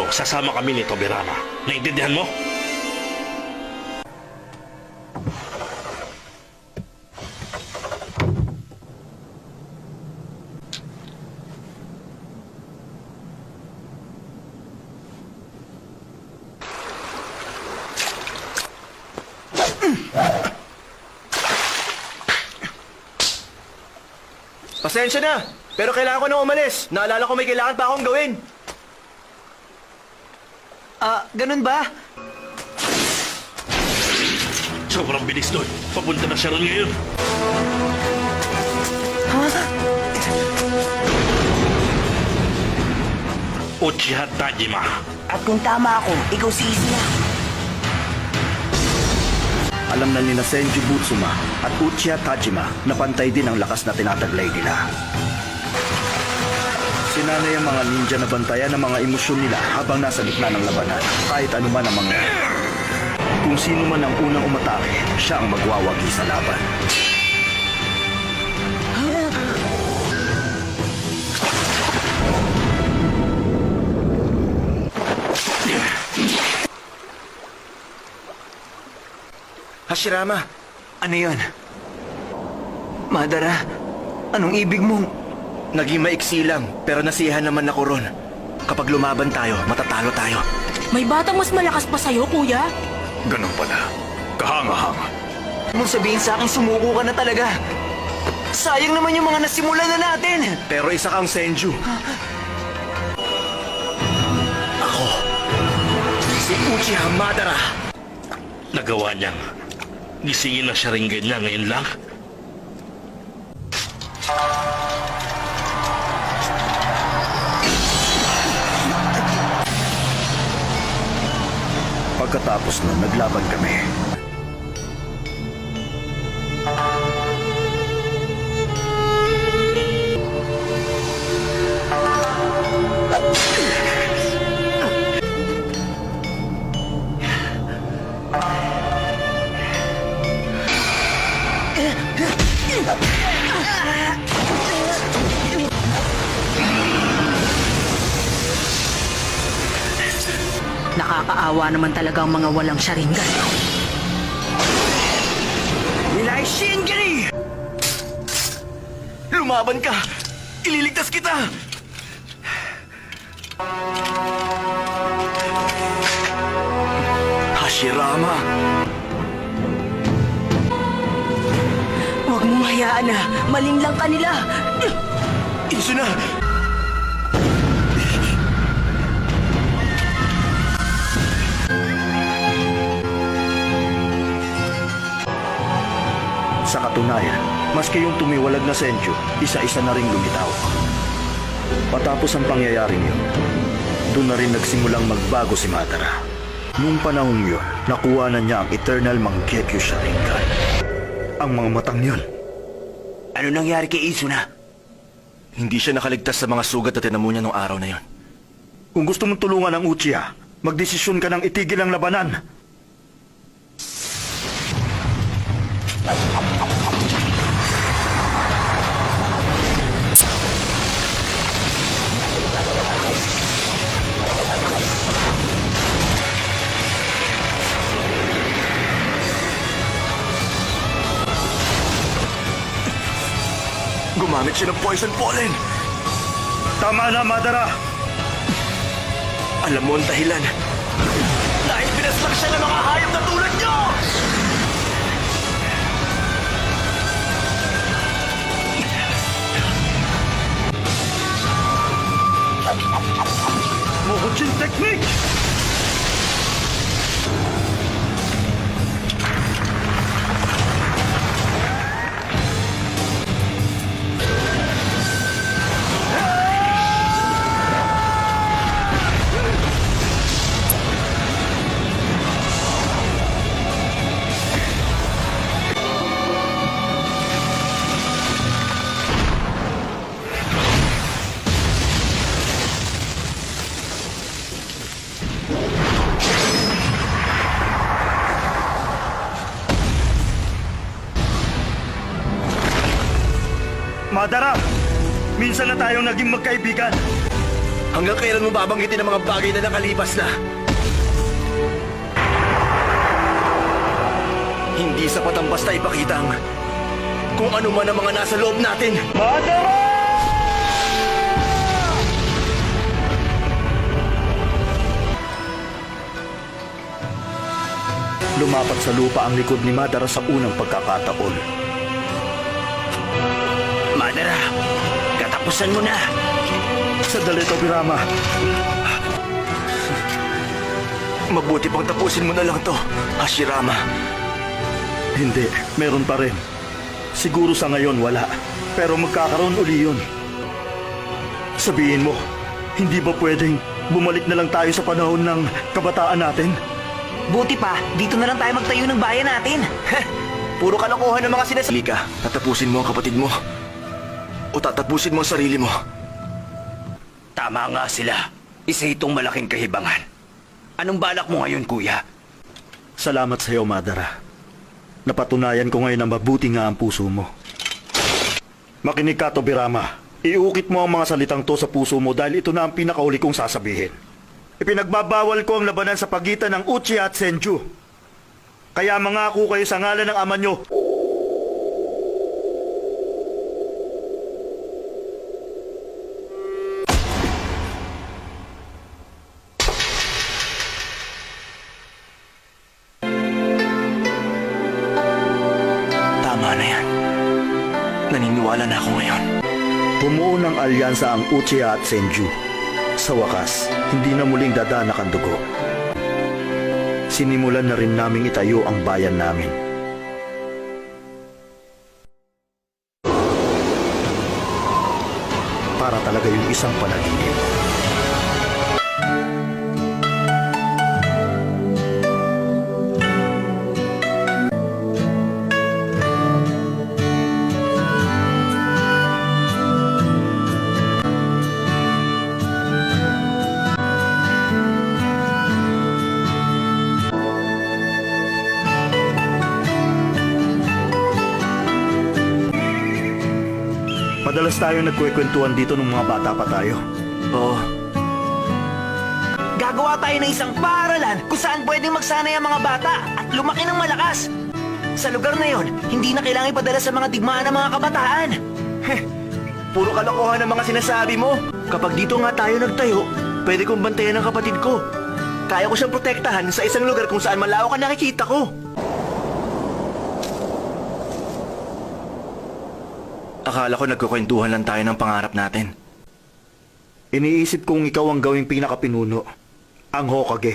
siguro sasama kami ni Tobirama. Naintindihan mo? Pasensya na, pero kailangan ko na umalis. Naalala ko may kailangan pa akong gawin. Ganun ba? Sobrang bilis nun. Papunta na siya ron ngayon. Uchiha Tajima. At kung tama ako, ikaw si Izuna. Alam na nina Senju Butsuma at Uchiha Tajima na pantay din ang lakas na tinataglay nila. Sinanay ang mga ninja na bantayan ang mga emosyon nila habang nasa gitna ng labanan, kahit anuman ang mangyari. Kung sino man ang unang umatake, siya ang magwawagi sa laban. Hashirama, Ano yun? Madara, anong ibig mong... naging maiksi lang, pero nasiyahan naman ako ron. Kapag lumaban tayo, matatalo tayo. May batang mas malakas pa sa'yo, kuya. Ganun pala. Kahanga-hanga. Mong sabihin sa akin sumuko ka na talaga. Sayang naman yung mga nasimulan na natin. Pero isa kang Senju. Ako, si Uchiha Madara. Nagawa niyang gisingin na siya rin ganyan ngayon lang. Pagkatapos nun, naglaban kami. Nakakaawa naman talaga ang mga walang Sharingan. Nilay Shingiri! Lumaban ka! Ililigtas kita! Hashirama! Huwag mong hayaan na. Maling lang kanila. Izuna! Sa katunayan, maski yung tumiwalag na Senju, isa-isa na ring lumitaw. Patapos ang pangyayaring yun, doon na rin nagsimulang magbago si Madara. Noong panahong yun, nakuha na niya ang Eternal Mangekyo Sharingan. Ang mga matang yun. Ano nangyari kay Izuna? Hindi siya nakaligtas sa mga sugat na tinamo niya nung araw na yon. Kung gusto mong tulungan ang Uchiha, magdesisyon ka ng itigil ang labanan. Gumamit siya ng poison pollen! Tama na, Madara! Alam mo ang dahilan. Dahil pinaslang siya ng mga hayop na tulad niyo! Mohojin Technique! Madara, minsan na tayong naging magkaibigan. Hanggang kailan mo babanggitin ang mga bagay na nakalipas na? Hindi sapat ang basta ipakita ang kung ano man ang mga nasa loob natin. Lumapat sa lupa ang likod ni Madara sa unang pagkakataon. Madara, katapusan mo na. Sandali, Tobirama. Mabuti pang tapusin mo na lang to, Hashirama. Hindi, meron pa rin. Siguro sa ngayon wala, pero magkakaroon uli yun. Sabihin mo, hindi ba pwedeng bumalik na lang tayo sa panahon ng kabataan natin? Buti pa, dito na lang tayo magtayo ng bayan natin. Puro kalokohan ng mga sinasabi ka. Tatapusin mo ang kapatid mo. O tatapusin mo ang sarili mo. Tama nga sila. Isa itong malaking kahibangan. Anong balak mo ngayon, kuya? Salamat sa iyo, Madara. Napatunayan ko ngayon na mabuti nga ang puso mo. Makinig ka, Tobirama. Iukit mo ang mga salitang to sa puso mo dahil ito na ang pinakauli kong sasabihin. Ipinagbabawal ko ang labanan sa pagitan ng Uchiha at Senju. Kaya mangako kayo sa ngalan ng ama nyo. Tama na yan. Naniniwala na ako ngayon. Bumuo ng alyansa ang Uchiha at Senju. Sa wakas, hindi na muling dadanak ang dugo. Sinimulan na rin naming itayo ang bayan namin. Para talaga yung isang panaginip. Madalas tayo nagkwekwentuhan dito nung mga bata pa tayo. Oo. Gagawa tayo ng isang paaralan kung saan pwedeng magsanay ang mga bata at lumaki ng malakas. Sa lugar na yon, hindi na kailangan ipadala sa mga digmaan ng mga kabataan. Puro kalokohan ang mga sinasabi mo. Kapag dito nga tayo nagtayo, pwede kong bantayan ang kapatid ko. Kaya ko siyang protektahan sa isang lugar kung saan malawak ang nakikita ko. Akala ko nagkukwentuhan lang tayo ng pangarap natin. Iniisip kong ikaw ang gawing pinakapinuno, ang Hokage.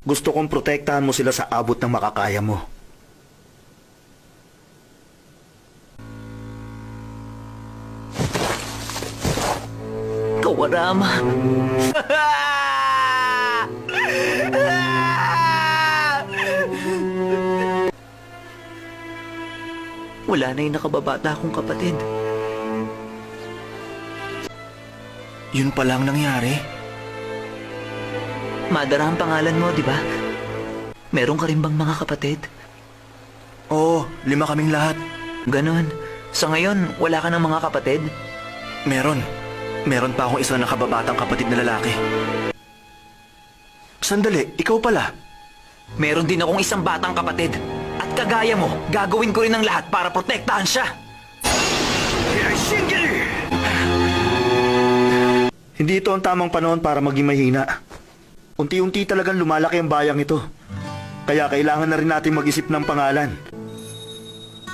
Gusto kong protektahan mo sila sa abot ng makakaya mo. Kawarama. Wala na yung nakababata akong kapatid. Yun palang nangyari. Madara ang pangalan mo, di ba? Meron ka rin bang mga kapatid? Oo, 5 kaming lahat. Ganon. Sa ngayon, wala ka ng mga kapatid? Meron. Meron pa akong isang nakababatang kapatid na lalaki. Sandali, ikaw pala. Meron din akong isang batang kapatid. At kagaya mo, gagawin ko rin ang lahat para protektahan siya. Hindi ito ang tamang panahon para maging mahina. Unti-unti talagang lumalaki ang bayang ito. Kaya kailangan na rin natin mag-isip ng pangalan.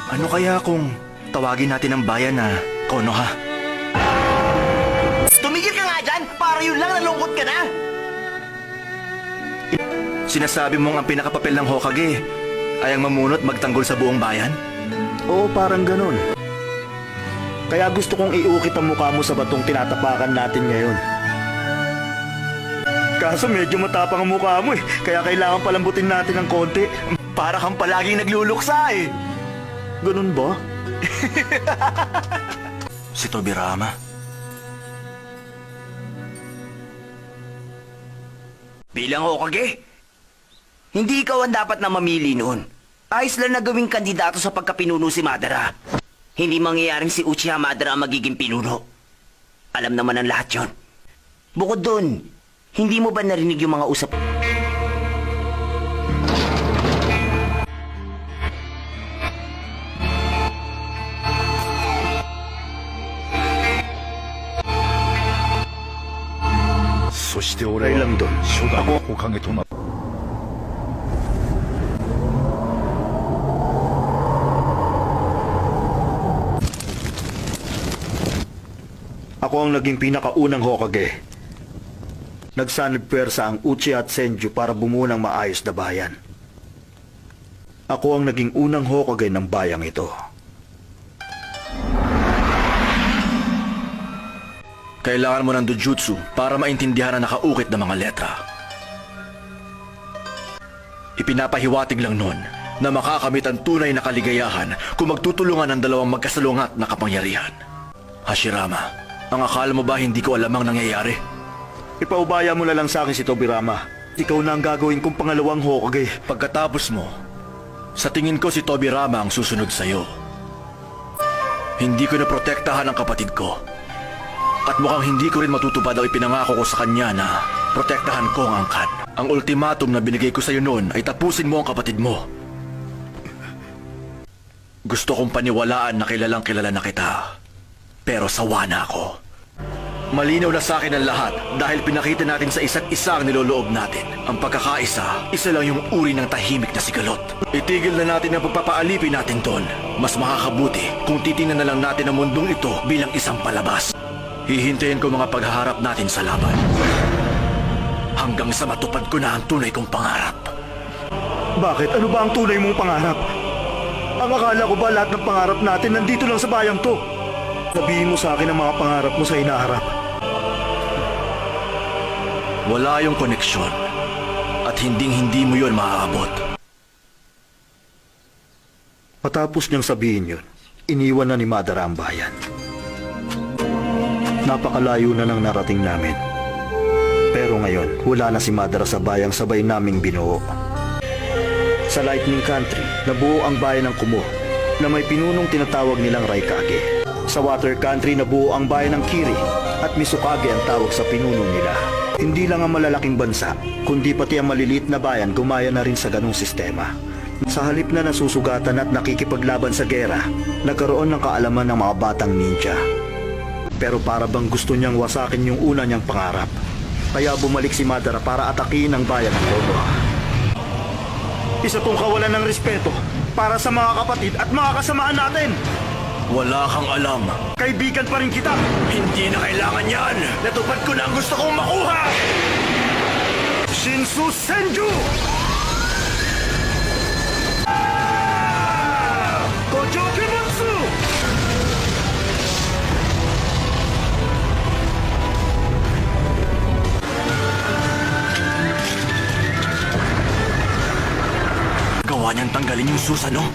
Ano kaya kung tawagin natin ang bayan na Konoha? Tumigil ka nga dyan! Para yun lang nalungkot ka na! Sinasabi mong ang pinakapapel ng Hokage ay ang mamunot magtanggol sa buong bayan? Oo, parang ganun. Kaya gusto kong iukit ang mukha mo sa batong tinatapakan natin ngayon. Kaso medyo matapang ang mukha mo eh, kaya kailangan palambutin natin ng konti. Para kang palaging nagluluksa eh. Ganun ba? Si Tobirama. Bilang Hokage, hindi ikaw ang dapat na mamili noon. Ayos lang na gawing kandidato sa pagkapinuno si Madara. Hindi mangyayaring si Uchiha Madara ang magiging pinuno. Alam naman ang lahat yon. Bukod doon, hindi mo ba narinig yung mga usap? Dahil lang doon, ako Ako ang naging pinakaunang Hokage. Nagsanib pwersa ang Uchiha at Senju para bumuo ng maayos na bayan. Ako ang naging unang Hokage ng bayang ito. Kailangan mo ng dojutsu para maintindihan ang nakaukit na mga letra. Ipinapahiwatig lang nun na makakamit ang tunay na kaligayahan kung magtutulungan ang dalawang magkasalungat na kapangyarihan. Hashirama, ang akala mo ba hindi ko alam ang nangyayari? Ipaubaya mo na lang sa akin si Tobirama. Ikaw na ang gagawin kong pangalawang Hokage. Pagkatapos mo, sa tingin ko si Tobirama ang susunod sa'yo. Hindi ko na protektahan ang kapatid ko. At mukhang hindi ko rin matutupad ang ipinangako ko sa kanya na protektahan ko ang angkan. Ang ultimatum na binigay ko sa iyo noon ay tapusin mo ang kapatid mo. Gusto kong paniwalaan na kilalang kilala na kita. Pero sawa na ako. Malinaw na sa akin ang lahat dahil pinakita natin sa isa't isa ang niloloob natin. Ang pagkakaisa, isa lang yung uri ng tahimik na sigalot. Itigil na natin ang pagpapaalipin natin doon. Mas makakabuti kung titingnan na lang natin ang mundong ito bilang isang palabas. Hihintayin ko mga paghaharap natin sa laban. Hanggang sa matupad ko na ang tunay kong pangarap. Bakit? Ano ba ang tunay mong pangarap? Ang akala ko ba lahat ng pangarap natin nandito lang sa bayang to? Sabihin mo sa akin ang mga pangarap mo sa hinaharap. Wala yung koneksyon. At hinding-hindi mo yun maaabot. Matapos niyang sabihin yun, iniwan na ni Madara ang bayan. Napakalayo na ng narating namin. Pero ngayon, wala na si Madara sa bayang sabay naming binuo. Sa Lightning Country, nabuo ang bayan ng Kumo na may pinunong tinatawag nilang Raikage. Sa Water Country, nabuo ang bayan ng Kiri at Mizukage ang tawag sa pinuno nila. Hindi lang ang malalaking bansa, kundi pati ang maliliit na bayan gumaya na rin sa ganong sistema. Sa halip na nasusugatan at nakikipaglaban sa gera, nagkaroon ng kaalaman ng mga batang ninja. Pero para bang gusto niyang wasakin yung una niyang pangarap. Kaya bumalik si Madara para atakihin ang bayan ng Konoha. Isa tong kawalan ng respeto para sa mga kapatid at mga kasamaan natin. Wala kang alam. Kaibigan pa rin kita. Hindi na kailangan yan. Natupad ko na ang gusto kong makuha. Shinsu Senju! Kojoki Butsu! Gawa niyang tanggalin yung Susanoo.